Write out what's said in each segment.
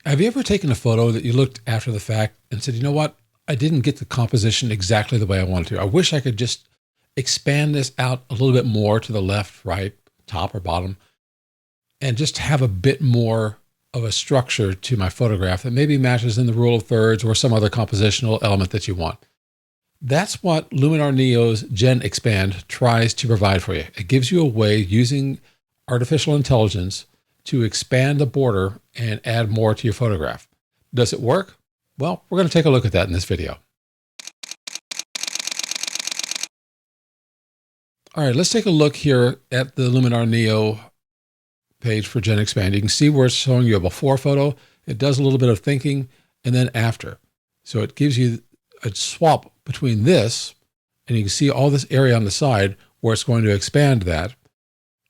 Have you ever taken a photo that you looked after the fact and said, you know what? I didn't get the composition exactly the way I wanted to. I wish I could just expand this out a little bit more to the left, right, top or bottom, and just have a bit more of a structure to my photograph that maybe matches in the rule of thirds or some other compositional element that you want. That's what Luminar Neo's GenExpand tries to provide for you. It gives you a way using artificial intelligence to expand the border and add more to your photograph. Does it work? Well, we're going to take a look at that in this video. All right, let's take a look here at the Luminar Neo page for GenExpand. You can see where it's showing you a before photo. It does a little bit of thinking, and then after. So it gives you a swap between this, and you can see all this area on the side where it's going to expand that,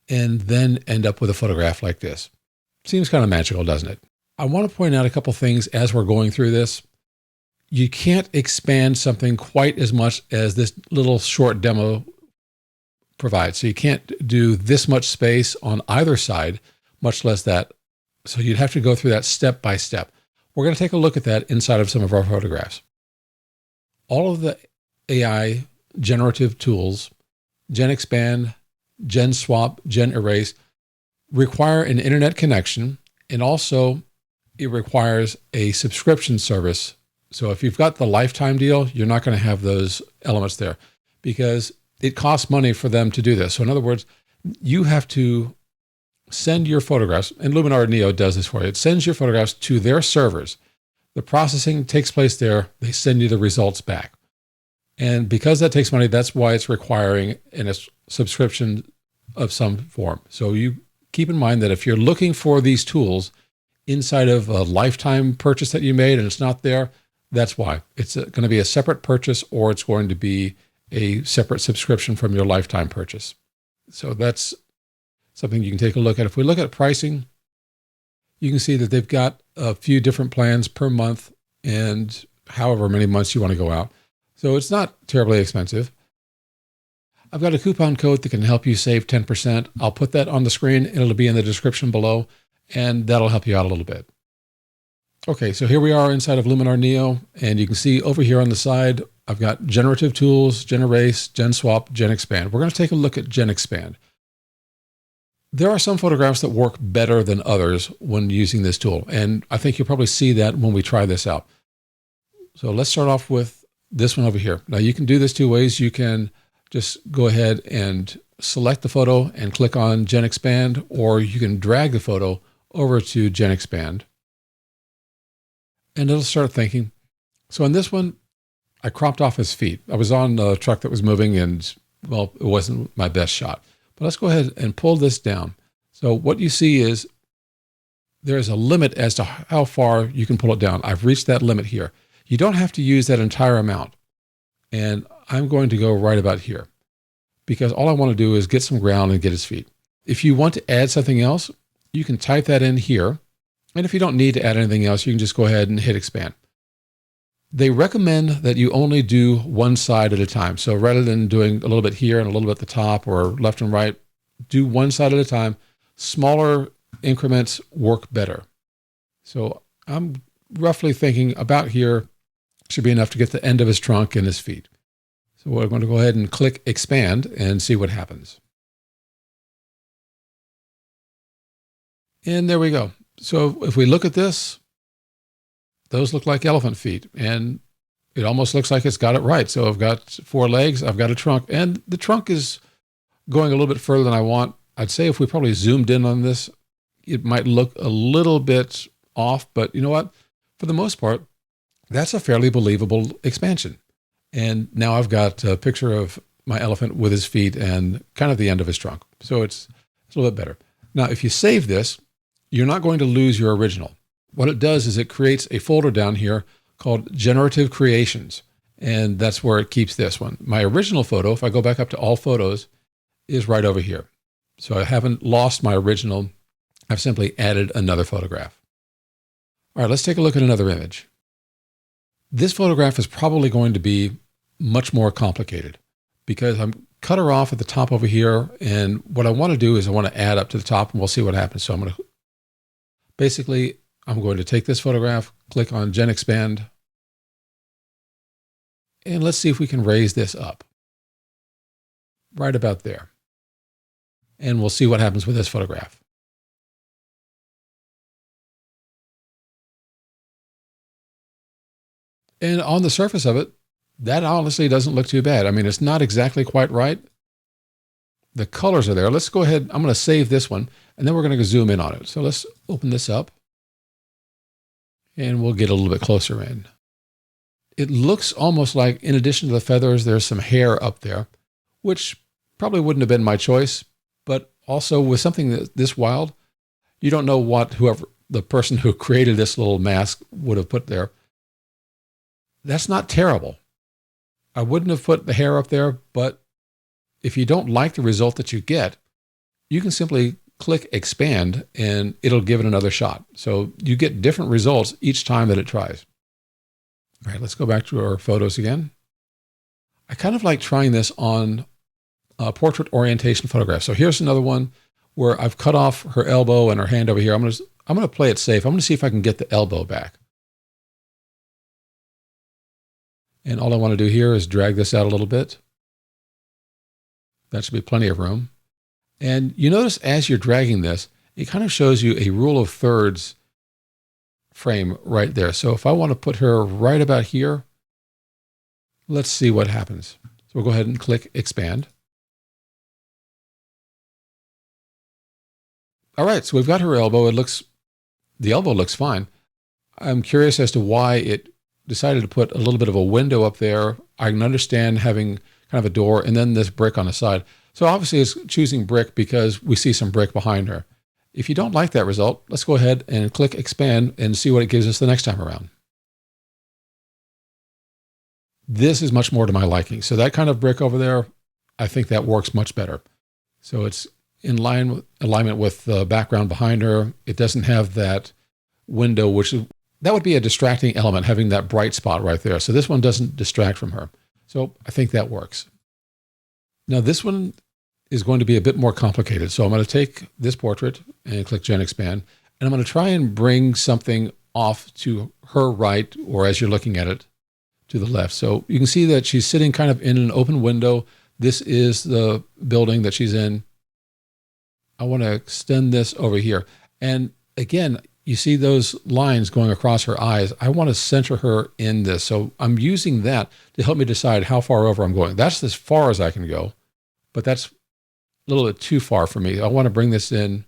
and then end up with a photograph like this. Seems kind of magical, doesn't it? I want to point out a couple things as we're going through this. You can't expand something quite as much as this little short demo provides. So you can't do this much space on either side, much less that. So you'd have to go through that step by step. We're going to take a look at that inside of some of our photographs. All of the AI generative tools, GenExpand, GenSwap, GenErase, require an internet connection, and also it requires a subscription service. So if you've got the lifetime deal, you're not going to have those elements there because it costs money for them to do this. So in other words, you have to send your photographs, and Luminar Neo does this for you. It sends your photographs to their servers. The processing takes place there. They send you the results back. And because that takes money, that's why it's requiring a subscription of some form. So you keep in mind that if you're looking for these tools inside of a lifetime purchase that you made and it's not there, that's why. It's going to be a separate purchase, or it's going to be a separate subscription from your lifetime purchase. So that's something you can take a look at. If we look at pricing, you can see that they've got a few different plans per month and however many months you want to go out. So it's not terribly expensive. I've got a coupon code that can help you save 10%. I'll put that on the screen and it'll be in the description below, and that'll help you out a little bit. Okay, so here we are inside of Luminar Neo, and you can see over here on the side, I've got generative tools, GenErase, GenSwap, GenExpand. We're going to take a look at GenExpand. There are some photographs that work better than others when using this tool, and I think you'll probably see that when we try this out. So let's start off with this one over here. Now you can do this two ways. You can just go ahead and select the photo and click on GenExpand, or you can drag the photo over to GenExpand, and it'll start thinking. So in this one, I cropped off his feet. I was on a truck that was moving and, well, it wasn't my best shot. But let's go ahead and pull this down. So what you see is there's a limit as to how far you can pull it down. I've reached that limit here. You don't have to use that entire amount. And I'm going to go right about here because all I want to do is get some ground and get his feet. If you want to add something else, you can type that in here. And if you don't need to add anything else, you can just go ahead and hit expand. They recommend that you only do one side at a time. So rather than doing a little bit here and a little bit at the top or left and right, do one side at a time. Smaller increments work better. So I'm roughly thinking about here should be enough to get the end of his trunk and his feet. So we're going to go ahead and click expand and see what happens. And there we go. So if we look at this, those look like elephant feet, and it almost looks like it's got it right. So I've got 4 legs, I've got a trunk, and the trunk is going a little bit further than I want. I'd say if we probably zoomed in on this, it might look a little bit off, but you know what? For the most part, that's a fairly believable expansion. And now I've got a picture of my elephant with his feet and kind of the end of his trunk. So it's a little bit better. Now, if you save this, you're not going to lose your original. What it does is it creates a folder down here called Generative Creations, and that's where it keeps this one. My original photo, if I go back up to all photos, is right over here. So I haven't lost my original. I've simply added another photograph. All right, let's take a look at another image. This photograph is probably going to be much more complicated because I'm cut her off at the top over here, and what I want to do is I want to add up to the top, and we'll see what happens. So I'm going to basically, I'm going to take this photograph, click on GenExpand, and let's see if we can raise this up right about there. And we'll see what happens with this photograph. And on the surface of it, that honestly doesn't look too bad. I mean, it's not exactly quite right. The colors are there. Let's go ahead. I'm going to save this one, and then we're going to zoom in on it. So let's open this up, and we'll get a little bit closer in. It looks almost like, in addition to the feathers, there's some hair up there, which probably wouldn't have been my choice. But also with something this wild, you don't know what the person who created this little mask would have put there. That's not terrible. I wouldn't have put the hair up there, but if you don't like the result that you get, you can simply click expand and it'll give it another shot. So you get different results each time that it tries. All right, let's go back to our photos again. I kind of like trying this on a portrait orientation photograph. So here's another one where I've cut off her elbow and her hand over here. I'm going to play it safe. I'm going to see if I can get the elbow back. And all I want to do here is drag this out a little bit. That should be plenty of room. And you notice as you're dragging this, it kind of shows you a rule of thirds frame right there. So if I want to put her right about here, let's see what happens. So we'll go ahead and click expand. All right, so we've got her elbow. The elbow looks fine. I'm curious as to why it decided to put a little bit of a window up there. I can understand having kind of a door and then this brick on the side. So obviously it's choosing brick because we see some brick behind her. If you don't like that result, let's go ahead and click expand and see what it gives us the next time around. This is much more to my liking. So that kind of brick over there, I think that works much better. So it's in alignment with the background behind her. It doesn't have that window, that would be a distracting element, having that bright spot right there. So this one doesn't distract from her. So I think that works. Now this one is going to be a bit more complicated. So I'm going to take this portrait and click GenExpand, and I'm going to try and bring something off to her right, or as you're looking at it, to the left. So you can see that she's sitting kind of in an open window. This is the building that she's in. I want to extend this over here. And again, you see those lines going across her eyes. I want to center her in this. So I'm using that to help me decide how far over I'm going. That's as far as I can go, but that's a little bit too far for me. I want to bring this in,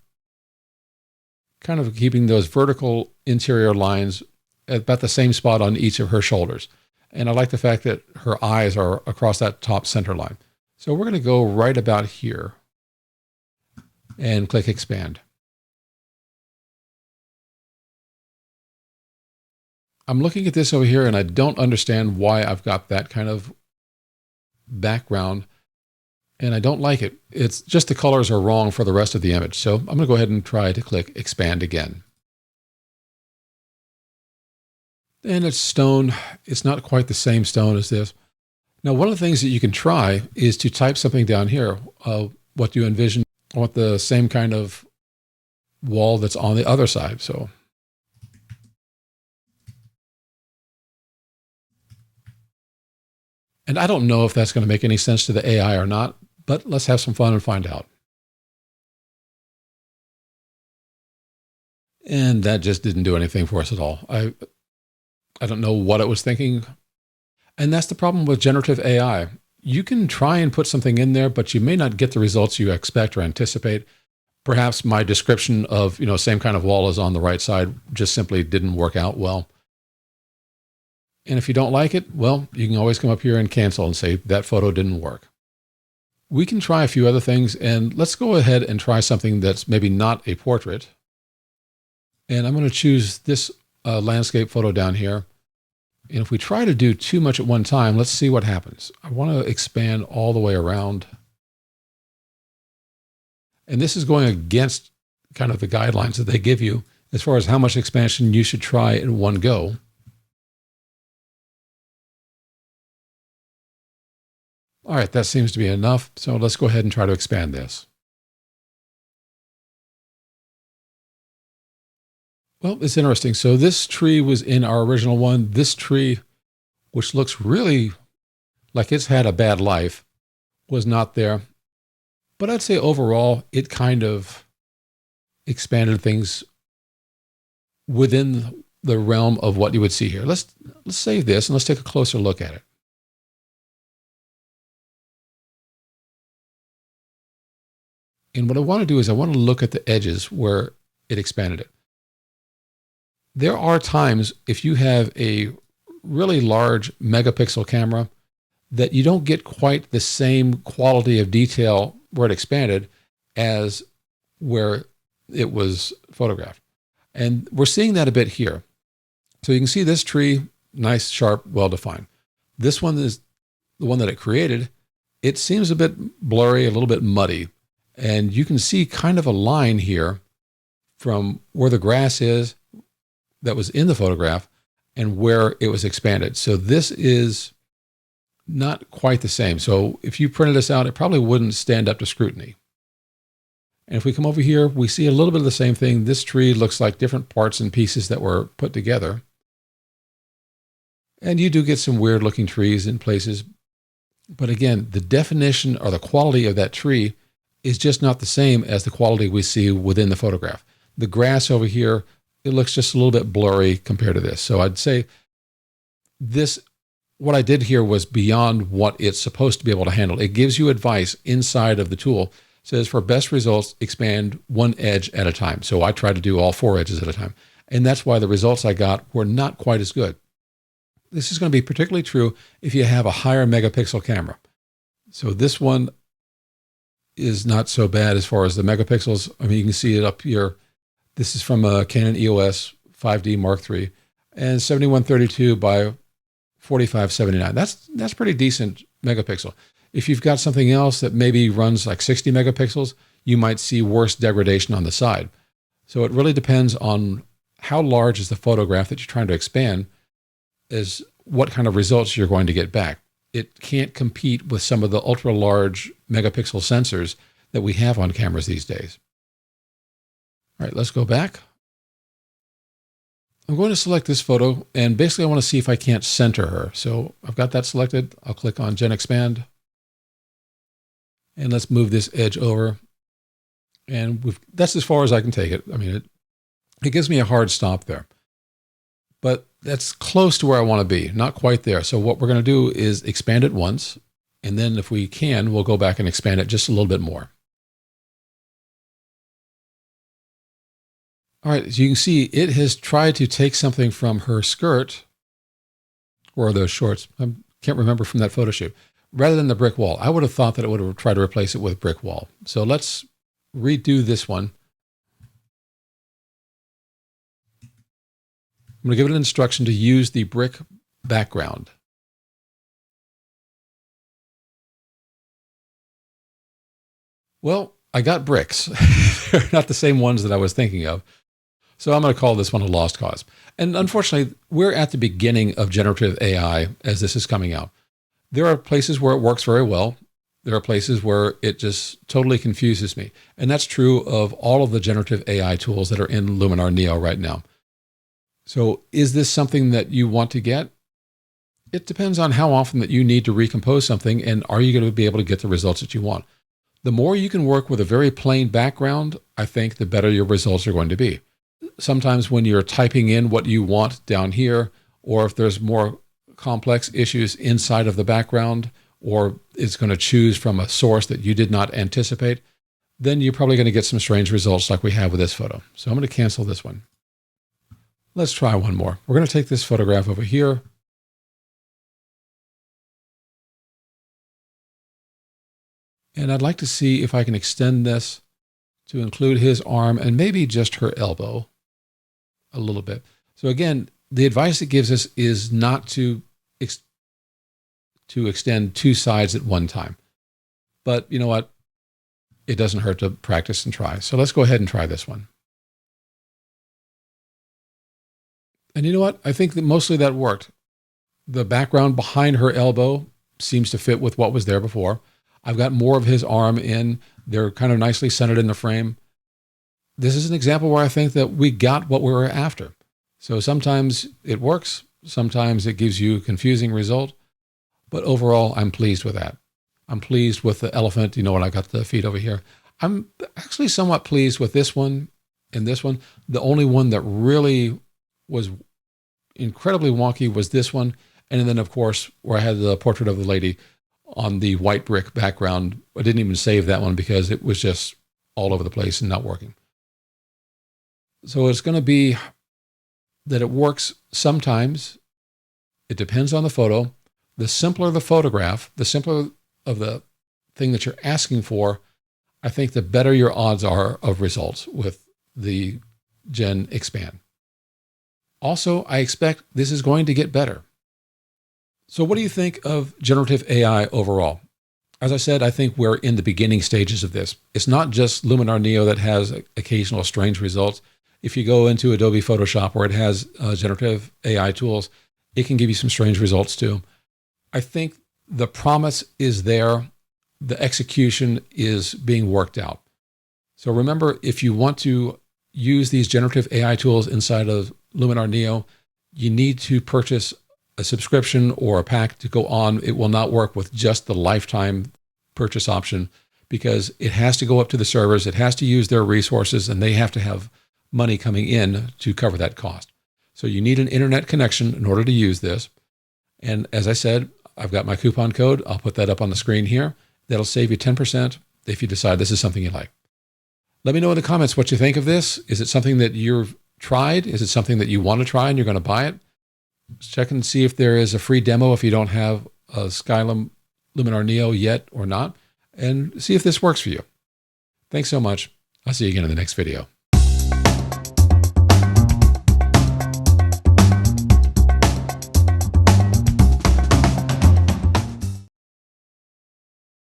kind of keeping those vertical interior lines at about the same spot on each of her shoulders. And I like the fact that her eyes are across that top center line. So we're going to go right about here and click expand. I'm looking at this over here and I don't understand why I've got that kind of background and I don't like it. It's just the colors are wrong for the rest of the image. So I'm going to go ahead and try to click expand again. And it's stone. It's not quite the same stone as this. Now, one of the things that you can try is to type something down here. What do you envision? I want the same kind of wall that's on the other side. So and I don't know if that's going to make any sense to the AI or not, but let's have some fun and find out. And that just didn't do anything for us at all. I don't know what it was thinking. And that's the problem with generative AI. You can try and put something in there, but you may not get the results you expect or anticipate. Perhaps my description of, same kind of wall as on the right side just simply didn't work out well. And if you don't like it, well, you can always come up here and cancel and say that photo didn't work. We can try a few other things, and let's go ahead and try something that's maybe not a portrait. And I'm going to choose this landscape photo down here. And if we try to do too much at one time, let's see what happens. I want to expand all the way around. And this is going against kind of the guidelines that they give you as far as how much expansion you should try in one go. All right, that seems to be enough. So let's go ahead and try to expand this. Well, it's interesting. So this tree was in our original one. This tree, which looks really like it's had a bad life, was not there. But I'd say overall, it kind of expanded things within the realm of what you would see here. Let's save this and let's take a closer look at it. And what I want to do is I want to look at the edges where it expanded it. There are times if you have a really large megapixel camera that you don't get quite the same quality of detail where it expanded as where it was photographed. And we're seeing that a bit here. So you can see this tree, nice, sharp, well-defined. This one is the one that it created. It seems a bit blurry, a little bit muddy. And you can see kind of a line here from where the grass is that was in the photograph and where it was expanded. So this is not quite the same. So if you printed this out, it probably wouldn't stand up to scrutiny. And if we come over here, we see a little bit of the same thing. This tree looks like different parts and pieces that were put together. And you do get some weird looking trees in places. But again, the definition or the quality of that tree is just not the same as the quality we see within the photograph. The grass over here, it looks just a little bit blurry compared to this. So I'd say this, what I did here was beyond what it's supposed to be able to handle. It gives you advice inside of the tool. It says for best results, expand one edge at a time. So I tried to do all 4 edges at a time. And that's why the results I got were not quite as good. This is going to be particularly true if you have a higher megapixel camera. So this one is not so bad as far as the megapixels. I mean, you can see it up here. This is from a Canon EOS 5D Mark III and 7132 by 4579. That's pretty decent megapixel. If you've got something else that maybe runs like 60 megapixels, you might see worse degradation on the side. So it really depends on how large is the photograph that you're trying to expand, is what kind of results you're going to get back. It can't compete with some of the ultra large megapixel sensors that we have on cameras these days. All right, let's go back. I'm going to select this photo, and basically I want to see if I can't center her. So I've got that selected. I'll click on GenExpand. And let's move this edge over. And that's as far as I can take it. I mean, it gives me a hard stop there. But that's close to where I want to be, not quite there. So what we're going to do is expand it once, and then if we can, we'll go back and expand it just a little bit more. All right, as you can see, it has tried to take something from her skirt, or those shorts, I can't remember from that photo shoot, rather than the brick wall. I would have thought that it would have tried to replace it with brick wall. So let's redo this one. I'm going to give it an instruction to use the brick background. Well, I got bricks. They're not the same ones that I was thinking of. So I'm going to call this one a lost cause. And unfortunately, we're at the beginning of generative AI as this is coming out. There are places where it works very well. There are places where it just totally confuses me. And that's true of all of the generative AI tools that are in Luminar Neo right now. So is this something that you want to get? It depends on how often that you need to recompose something, and are you going to be able to get the results that you want? The more you can work with a very plain background, I think the better your results are going to be. Sometimes when you're typing in what you want down here, or if there's more complex issues inside of the background, or it's going to choose from a source that you did not anticipate, then you're probably going to get some strange results like we have with this photo. So I'm going to cancel this one. Let's try one more. We're going to take this photograph over here. And I'd like to see if I can extend this to include his arm and maybe just her elbow a little bit. So again, the advice it gives us is not to extend 2 sides at one time. But you know what? It doesn't hurt to practice and try. So let's go ahead and try this one. And you know what? I think that mostly that worked. The background behind her elbow seems to fit with what was there before. I've got more of his arm in. They're kind of nicely centered in the frame. this is an example where I think that we got what we were after. So sometimes it works, sometimes it gives you a confusing result, but overall, I'm pleased with that. I'm pleased with the elephant, when I got the feet over here. I'm actually somewhat pleased with this one and this one. The only one that really was incredibly wonky was this one. And then, of course, where I had the portrait of the lady on the white brick background. I didn't even save that one because it was just all over the place and not working. So it's going to be that it works sometimes. It depends on the photo. The simpler the photograph, the simpler of the thing that you're asking for, I think the better your odds are of results with the GenExpand. Also, I expect this is going to get better. So what do you think of generative AI overall? As I said, I think we're in the beginning stages of this. It's not just Luminar Neo that has occasional strange results. If you go into Adobe Photoshop where it has generative AI tools, it can give you some strange results too. I think the promise is there. The execution is being worked out. So remember, if you want to use these generative AI tools inside of Luminar Neo, you need to purchase a subscription or a pack to go on. It will not work with just the lifetime purchase option because it has to go up to the servers. It has to use their resources and they have to have money coming in to cover that cost. So you need an internet connection in order to use this. And as I said, I've got my coupon code. I'll put that up on the screen here. That'll save you 10% if you decide this is something you like. Let me know in the comments what you think of this. Is it something that you've tried? Is it something that you want to try and you're going to buy it? Check and see if there is a free demo if you don't have a Skylum Luminar Neo yet or not, and see if this works for you. Thanks so much. I'll see you again in the next video.